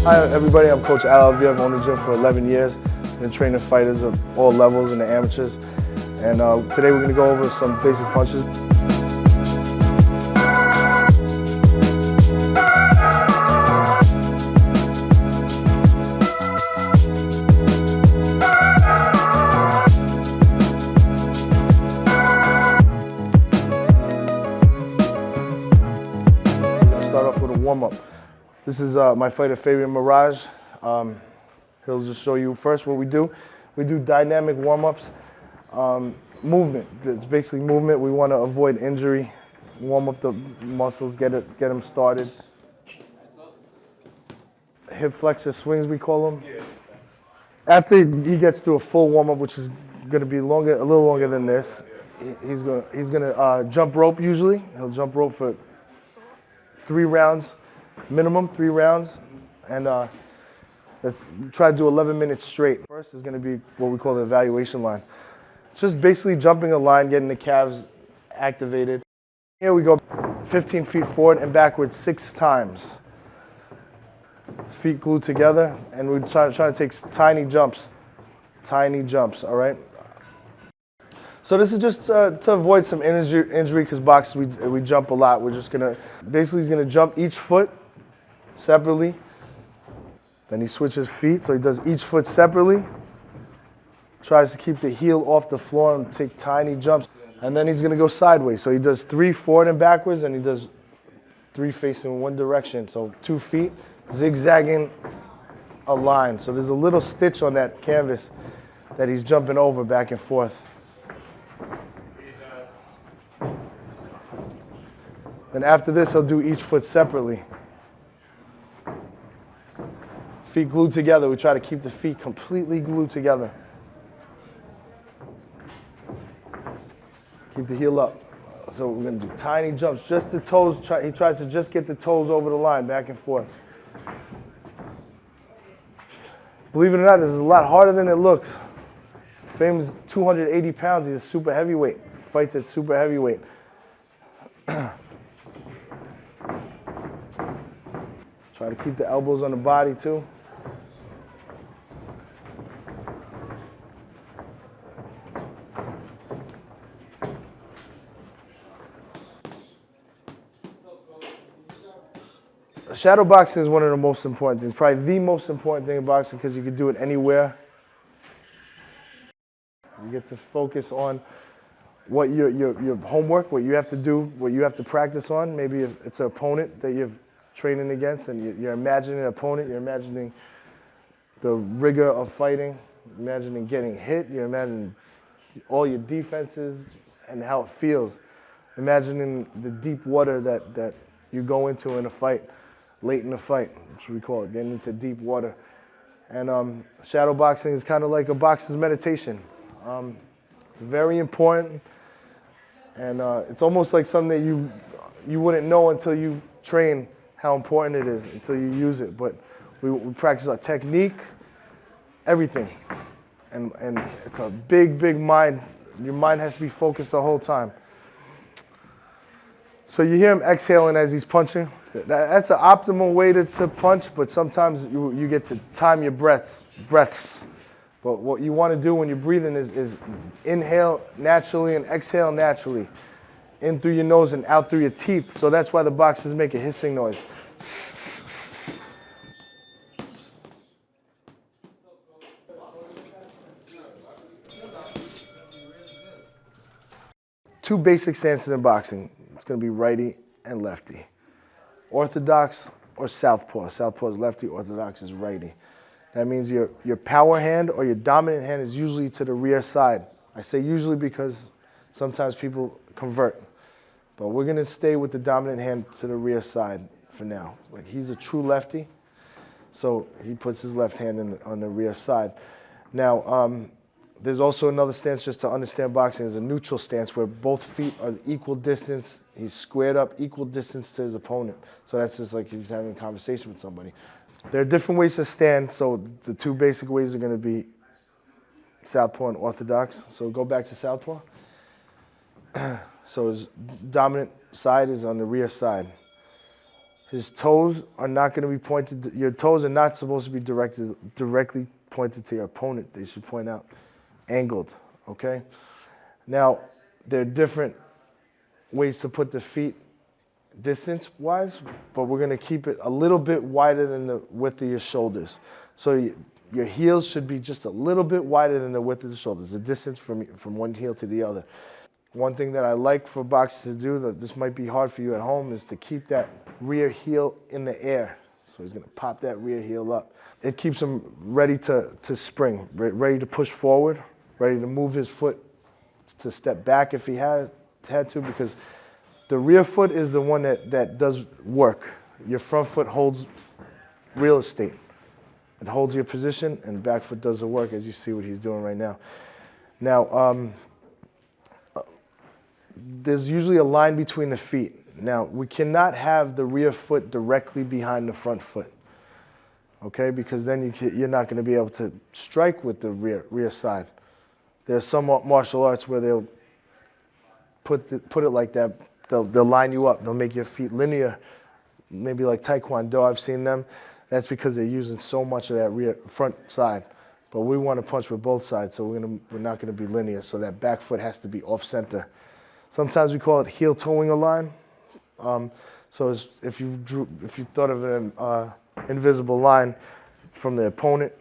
Hi everybody, I'm Coach Alvir. I've owned the gym for 11 years. Been training fighters of all levels and the amateurs. And today we're going to go over some basic punches. We're going to start off with a warm-up. This is my fighter Fabian Mirage. He'll just show you first what we do. We do dynamic warm-ups. Movement, it's basically movement. We want to avoid injury, warm up the muscles, get them started. Hip flexor swings, we call them. After he gets through a full warm-up, which is going to be longer, a little longer than this, he's gonna jump rope usually. He'll jump rope for 3 rounds. Minimum 3 rounds, and let's try to do 11 minutes straight. First is going to be what we call the evaluation line. It's just basically jumping a line, getting the calves activated. Here we go 15 feet forward and backwards 6 times. Feet glued together, and we're trying to take tiny jumps, all right? So this is just to avoid some injury because boxing we jump a lot. We're just gonna, basically he's gonna jump each foot separately. Then he switches feet, so he does each foot separately. Tries to keep the heel off the floor and take tiny jumps. And then he's gonna go sideways. So he does 3 forward and backwards, and he does 3 facing one direction. So 2 feet, zigzagging a line. So there's a little stitch on that canvas that he's jumping over back and forth. Then after this, he'll do each foot separately. Feet glued together. We try to keep the feet completely glued together. Keep the heel up. So we're going to do tiny jumps. Just the toes. He tries to just get the toes over the line, back and forth. Believe it or not, this is a lot harder than it looks. Fame's 280 pounds. He's a super heavyweight. Fights at super heavyweight. Try to keep the elbows on the body too. Shadow boxing is one of the most important things, probably the most important thing in boxing because you can do it anywhere. You get to focus on what your homework, what you have to do, what you have to practice on. Maybe if it's an opponent that you're training against and you're imagining an opponent, you're imagining the rigor of fighting, imagining getting hit, you're imagining all your defenses and how it feels. Imagining the deep water that you go into in a fight, late in the fight, which we call it, getting into deep water. And shadow boxing is kind of like a boxer's meditation. Very important, and it's almost like something that you wouldn't know until you train how important it is, until you use it. But we practice our technique, everything, and it's a big mind. Your mind has to be focused the whole time. So you hear him exhaling as he's punching. That's an optimal way to punch, but sometimes you get to time your breaths. But what you want to do when you're breathing is inhale naturally and exhale naturally. In through your nose and out through your teeth. So that's why the boxers make a hissing noise. Two basic stances in boxing. It's going to be righty and lefty. Orthodox or southpaw. Southpaw is lefty, orthodox is righty. That means your power hand or your dominant hand is usually to the rear side. I say usually because sometimes people convert. But we're going to stay with the dominant hand to the rear side for now. Like he's a true lefty, so he puts his left hand on the rear side. Now, there's also another stance just to understand boxing is a neutral stance where both feet are equal distance. He's squared up equal distance to his opponent. So that's just like he's having a conversation with somebody. There are different ways to stand, so the 2 basic ways are going to be southpaw and orthodox. So go back to southpaw. So his dominant side is on the rear side. His toes are not going to be pointed. Your toes are not supposed to be directly pointed to your opponent. They should point out angled, okay? Now, there are different ways to put the feet distance-wise, but we're going to keep it a little bit wider than the width of your shoulders. So your heels should be just a little bit wider than the width of the shoulders, the distance from one heel to the other. One thing that I like for boxers to do, that this might be hard for you at home, is to keep that rear heel in the air. So he's going to pop that rear heel up. It keeps him ready to spring, ready to push forward, ready to move his foot to step back if he had to, because the rear foot is the one that does work. Your front foot holds real estate. It holds your position, and back foot does the work, as you see what he's doing right now. Now, there's usually a line between the feet. Now, we cannot have the rear foot directly behind the front foot, okay? Because then you're not going to be able to strike with the rear side. There's some martial arts where they'll put it like that. They'll line you up. They'll make your feet linear, maybe like Taekwondo. I've seen them. That's because they're using so much of that front side. But we want to punch with both sides, so we're not going to be linear. So that back foot has to be off center. Sometimes we call it heel toeing a line. So if you thought of an invisible line from the opponent,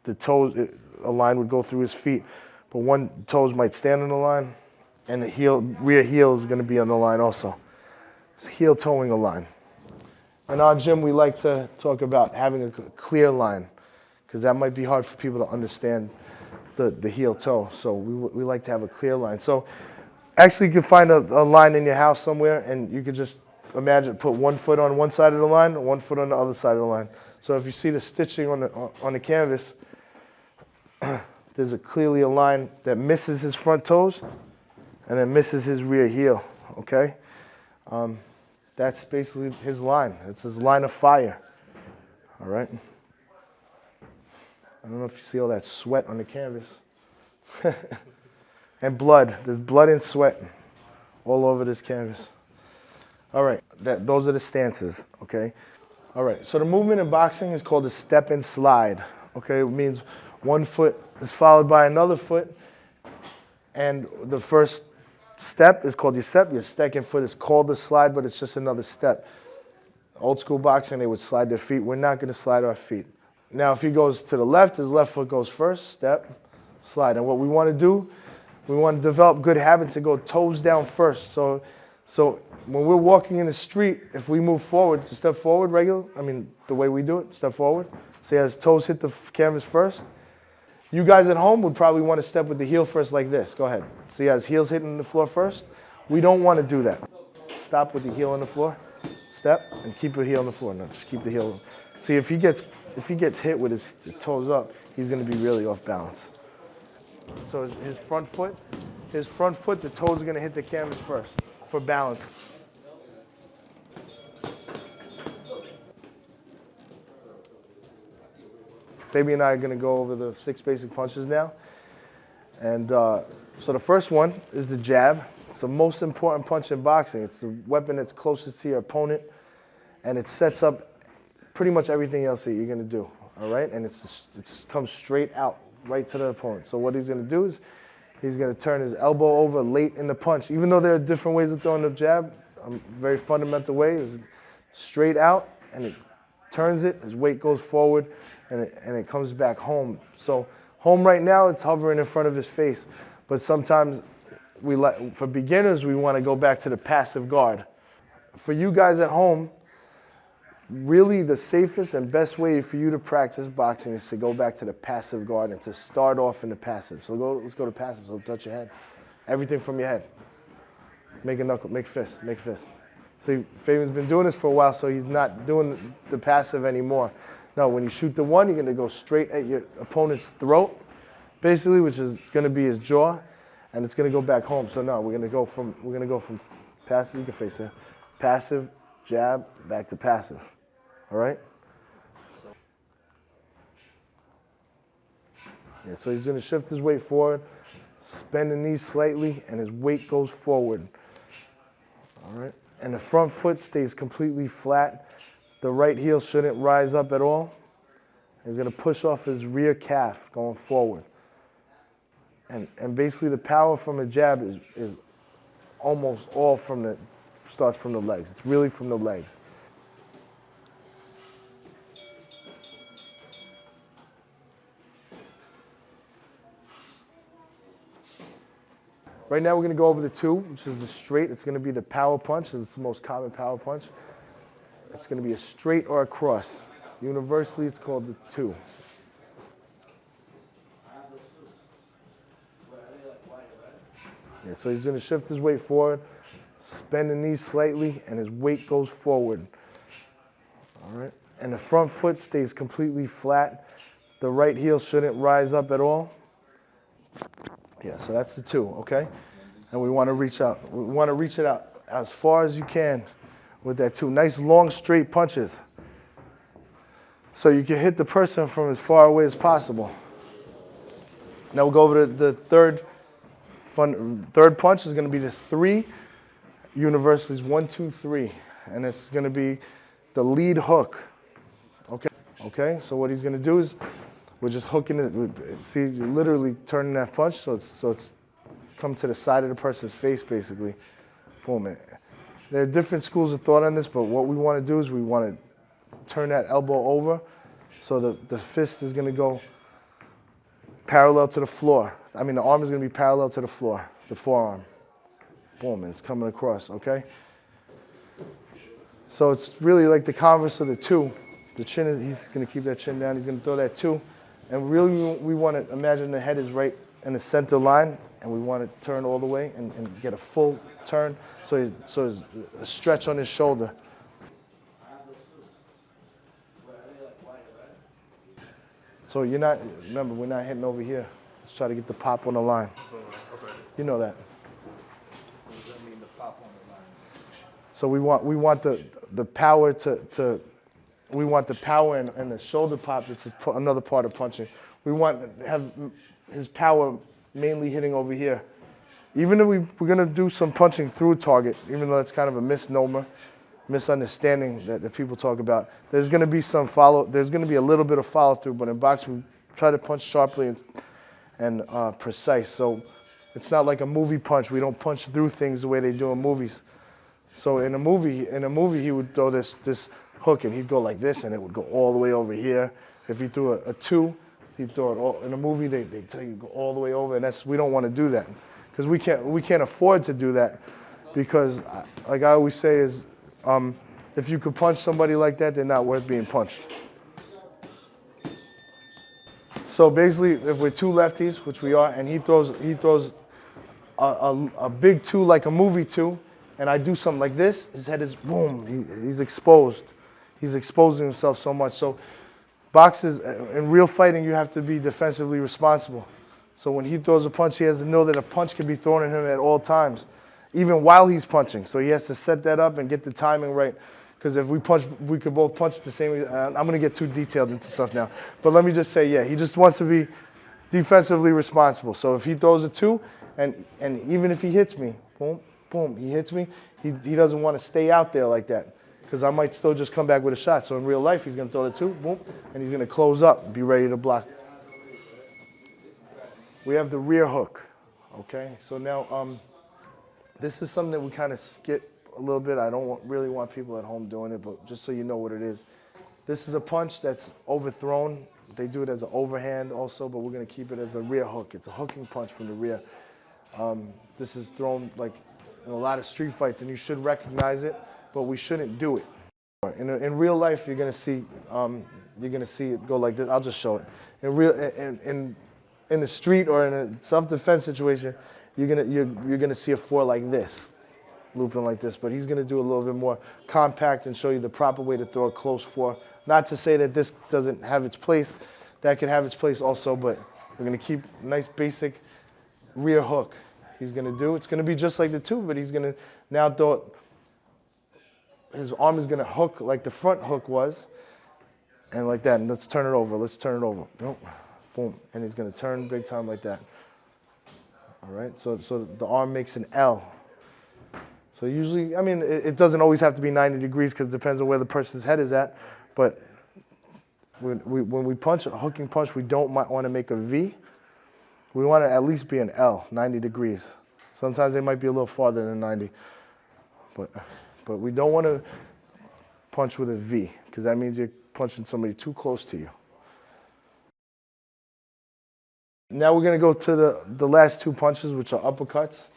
the toes, a line would go through his feet, but one toes might stand on the line, and the rear heel is going to be on the line also. It's heel toeing a line. In our gym, we like to talk about having a clear line, because that might be hard for people to understand the heel toe. So we like to have a clear line. So actually, you can find a line in your house somewhere, and you could just imagine put one foot on one side of the line and one foot on the other side of the line. So if you see the stitching on the canvas, there's clearly a line that misses his front toes and then misses his rear heel, okay? That's basically his line. It's his line of fire, all right? I don't know if you see all that sweat on the canvas. And blood. There's blood and sweat all over this canvas. All right, those are the stances, okay? All right, so the movement in boxing is called a step and slide, okay? It means one foot is followed by another foot, and the first step is called your step. Your second foot is called the slide, but it's just another step. Old school boxing, they would slide their feet. We're not going to slide our feet. Now, if he goes to the left, his left foot goes first, step, slide. And what we want to do, we want to develop good habits to go toes down first. So when we're walking in the street, if we move forward, to step forward the way we do it, step forward. So he has toes hit the canvas first. You guys at home would probably want to step with the heel first like this. Go ahead. So he has heels hitting the floor first. We don't want to do that. Stop with the heel on the floor, step, and keep your heel on the floor. No, just keep the heel. See, if he gets hit with his toes up, he's going to be really off balance. So his front foot, the toes are going to hit the canvas first for balance. Fabi and I are going to go over the 6 basic punches now. And so the first one is the jab. It's the most important punch in boxing. It's the weapon that's closest to your opponent, and it sets up pretty much everything else that you're going to do, all right? And it comes straight out, right to the opponent. So what he's going to do is he's going to turn his elbow over late in the punch. Even though there are different ways of throwing the jab, a very fundamental way is straight out, and it turns it, his weight goes forward, and it comes back home. So home right now, it's hovering in front of his face. But sometimes, for beginners, we want to go back to the passive guard. For you guys at home, really the safest and best way for you to practice boxing is to go back to the passive guard and to start off in the passive. So let's go to passive. So touch your head. Everything from your head. Make a knuckle, make fist, make fist. See, Fabian's been doing this for a while, so he's not doing the passive anymore. No, when you shoot the one, you're going to go straight at your opponent's throat, basically, which is going to be his jaw, and it's going to go back home. So no, we're going to go from passive. You can face it. Passive, jab, back to passive. All right? Yeah, so he's going to shift his weight forward, bend the knees slightly, and his weight goes forward. All right? And the front foot stays completely flat. The right heel shouldn't rise up at all. He's going to push off his rear calf going forward. And basically the power from a jab is almost all starts from the legs. It's really from the legs. Right now we're going to go over the two, which is the straight. It's going to be the power punch. It's the most common power punch. It's going to be a straight or a cross. Universally, it's called the two. Yeah, so he's going to shift his weight forward, bend the knees slightly, and his weight goes forward. All right. And the front foot stays completely flat. The right heel shouldn't rise up at all. Yeah, so that's the two, okay? And we want to reach out. We want to reach it out as far as you can with that two. Nice long straight punches. So you can hit the person from as far away as possible. Now we'll go over to the third punch is going to be the three. Universally is 1, 2, 3. And it's going to be the lead hook. Okay? Okay? So what he's going to do is we're just hooking it. See, you're literally turning that punch, so it's come to the side of the person's face, basically. Boom. There are different schools of thought on this, but what we want to do is we want to turn that elbow over, so the fist is going to go parallel to the floor. I mean, the arm is going to be parallel to the floor, the forearm. Boom, and it's coming across, okay? So it's really like the converse of the two. The chin he's going to keep that chin down. He's going to throw that two. And really, we want to imagine the head is right in the center line, and we want to turn all the way and get a full turn, so there's a stretch on his shoulder. So remember, we're not hitting over here. Let's try to get the pop on the line. Okay. You know that. What does that mean, the pop on the line? So we want the power we want the power and the shoulder pop. It's another part of punching. We want to have his power mainly hitting over here. Even if we're going to do some punching through a target, even though it's kind of a misnomer, misunderstanding that people talk about, there's going to be there's going to be a little bit of follow through, but in boxing we try to punch sharply and precise. So it's not like a movie punch. We don't punch through things the way they do in movies. So in a movie he would throw this hook and he'd go like this and it would go all the way over here. If he threw a two, he'd throw it all. In a movie they tell you to go all the way over, and we don't want to do that because we can't afford to do that, because like I always say is if you could punch somebody like that, they're not worth being punched. So basically, if we're two lefties, which we are, and he throws a big two like a movie two, and I do something like this, his head is boom. He's exposed. He's exposing himself so much. So boxers, in real fighting, you have to be defensively responsible. So when he throws a punch, he has to know that a punch can be thrown at him at all times, even while he's punching. So he has to set that up and get the timing right. Because if we could both punch at the same. I'm going to get too detailed into stuff now. But let me just say, yeah, he just wants to be defensively responsible. So if he throws a two, and even if he hits me, boom, boom, he hits me, he doesn't want to stay out there like that, because I might still just come back with a shot. So in real life, he's going to throw the two, boom, and he's going to close up and be ready to block. We have the rear hook, okay? So now this is something that we kind of skip a little bit. I don't really want people at home doing it, but just so you know what it is. This is a punch that's overthrown. They do it as an overhand also, but we're going to keep it as a rear hook. It's a hooking punch from the rear. This is thrown like in a lot of street fights, and you should recognize it, but we shouldn't do it. In real life, you're going to see it go like this. I'll just show it. In the street or in a self-defense situation, you're gonna see a four like this, looping like this. But he's gonna do a little bit more compact and show you the proper way to throw a close four. Not to say that this doesn't have its place. That could have its place also, but we're gonna keep a nice basic rear hook. He's gonna do. It's gonna be just like the two, but he's gonna now throw it. His arm is gonna hook like the front hook was, and like that. And let's turn it over. Let's turn it over. Boom, boom, and he's gonna turn big time like that. All right. So the arm makes an L. So usually, I mean, it doesn't always have to be 90 degrees because it depends on where the person's head is at. But when we punch, a hooking punch, we don't want to make a V. We want to at least be an L, 90 degrees. Sometimes they might be a little farther than 90. But we don't want to punch with a V because that means you're punching somebody too close to you. Now we're going to go to the last two punches, which are uppercuts.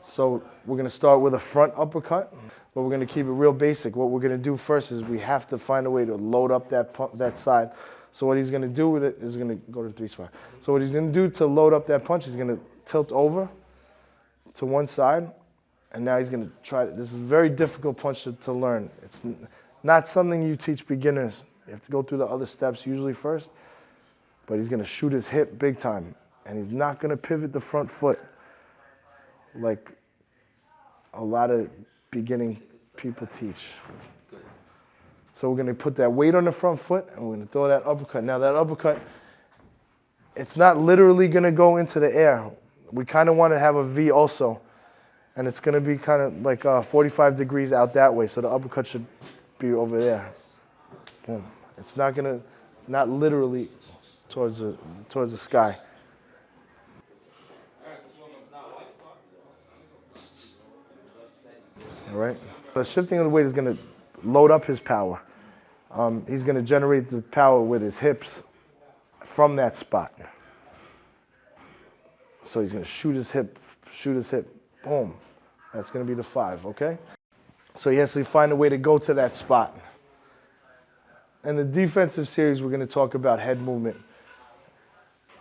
So we're going to start with a front uppercut, but we're going to keep it real basic. What we're going to do first is we have to find a way to load up that side. So what he's going to do with it is going to go to the 3 spot. So what he's going to do to load up that punch, he's going to tilt over to one side, and now he's going to try. This is a very difficult punch to learn. It's not something you teach beginners. You have to go through the other steps usually first, but he's going to shoot his hip big time, and he's not going to pivot the front foot like a lot of beginning people teach. So we're going to put that weight on the front foot, and we're going to throw that uppercut. Now that uppercut, it's not literally going to go into the air. We kind of want to have a V also, and it's going to be kind of like 45 degrees out that way, so the uppercut should be over there. Boom. It's not going to, not literally towards the sky. All right. The shifting of the weight is going to load up his power. He's going to generate the power with his hips from that spot. So he's going to shoot his hip, boom. That's going to be the 5, okay? So he has to find a way to go to that spot. In the defensive series, we're going to talk about head movement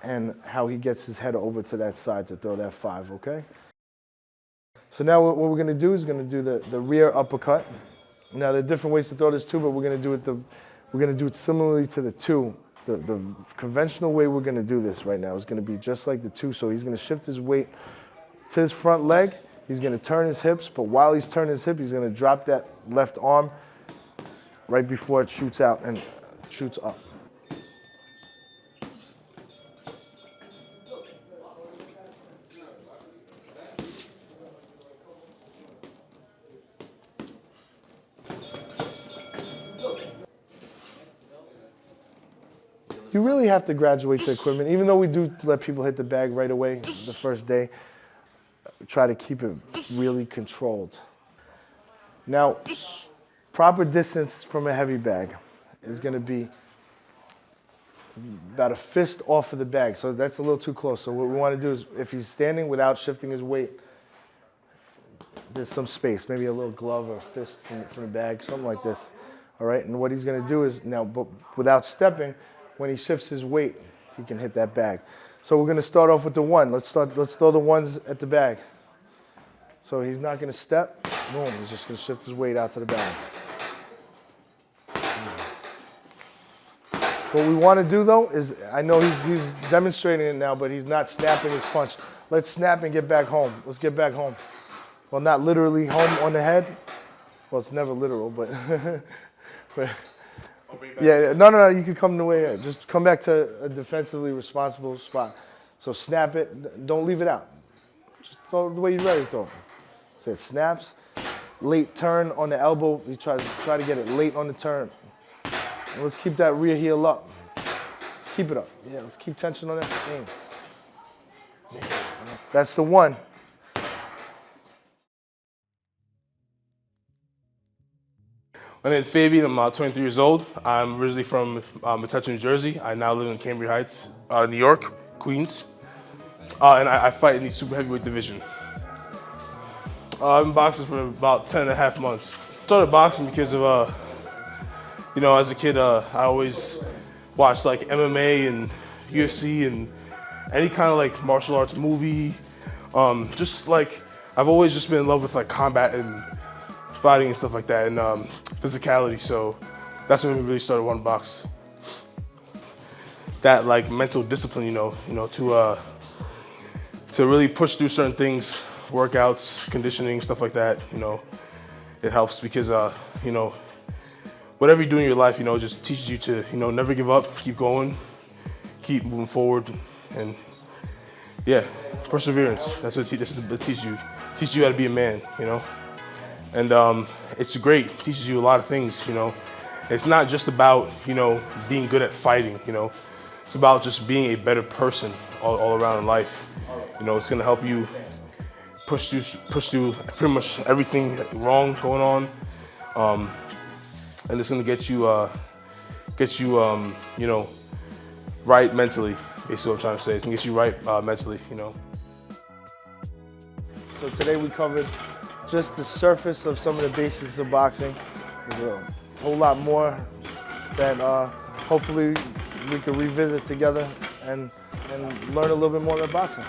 and how he gets his head over to that side to throw that 5, okay? So now what we're going to do is going to do the rear uppercut. Now there are different ways to throw this too, but we're going to do it similarly to the 2. The conventional way we're going to do this right now is going to be just like the 2. So he's going to shift his weight to his front leg. He's going to turn his hips, but while he's turning his hip, he's going to drop that left arm right before it shoots out and shoots up. You really have to graduate the equipment. Even though we do let people hit the bag right away the first day, try to keep it really controlled. Now, proper distance from a heavy bag is going to be about a fist off of the bag. So that's a little too close. So what we want to do is, if he's standing without shifting his weight, there's some space, maybe a little glove or a fist from the bag, something like this. All right, and what he's going to do is now, but without stepping, when he shifts his weight, he can hit that bag. So we're going to start off with the 1. Let's throw the 1s at the bag. So he's not going to step. Boom, he's just going to shift his weight out to the bag. What we want to do though is, I know he's demonstrating it now, but he's not snapping his punch. Let's snap and get back home. Let's get back home. Well, not literally home on the head. Well, it's never literal, but, yeah, no, you can come the way here. Just come back to a defensively responsible spot. So snap it, don't leave it out. Just throw it the way you're ready to throw it. So it snaps, late turn on the elbow. You try to get it late on the turn. And let's keep that rear heel up. Let's keep it up. Yeah, let's keep tension on that. That's the 1. My name is Fabian. I'm 23 years old. I'm originally from Metuchen, New Jersey. I now live in Cambridge Heights, New York, Queens. And I fight in the super heavyweight division. I've been boxing for about 10 and a half months. Started boxing because of, as a kid, I always watched like MMA and UFC and any kind of like martial arts movie. Just like, I've always just been in love with like combat and fighting and stuff like that, and physicality. So that's when we really started wanting to box. That like mental discipline, to really push through certain things, workouts, conditioning, stuff like that. It helps because whatever you do in your life, just teaches you to never give up, keep going, keep moving forward, and yeah, perseverance. That's what it teaches you. teaches you how to be a man, you know? And it's great, it teaches you a lot of things, you know? It's not just about, you know, being good at fighting, you know? It's about just being a better person all around in life. You know, it's gonna help you push through pretty much everything wrong going on. And it's gonna get you, you know, right mentally, basically what I'm trying to say. It's gonna get you right mentally, you know? So today we covered just the surface of some of the basics of boxing. There's a whole lot more that hopefully we can revisit together and learn a little bit more about boxing.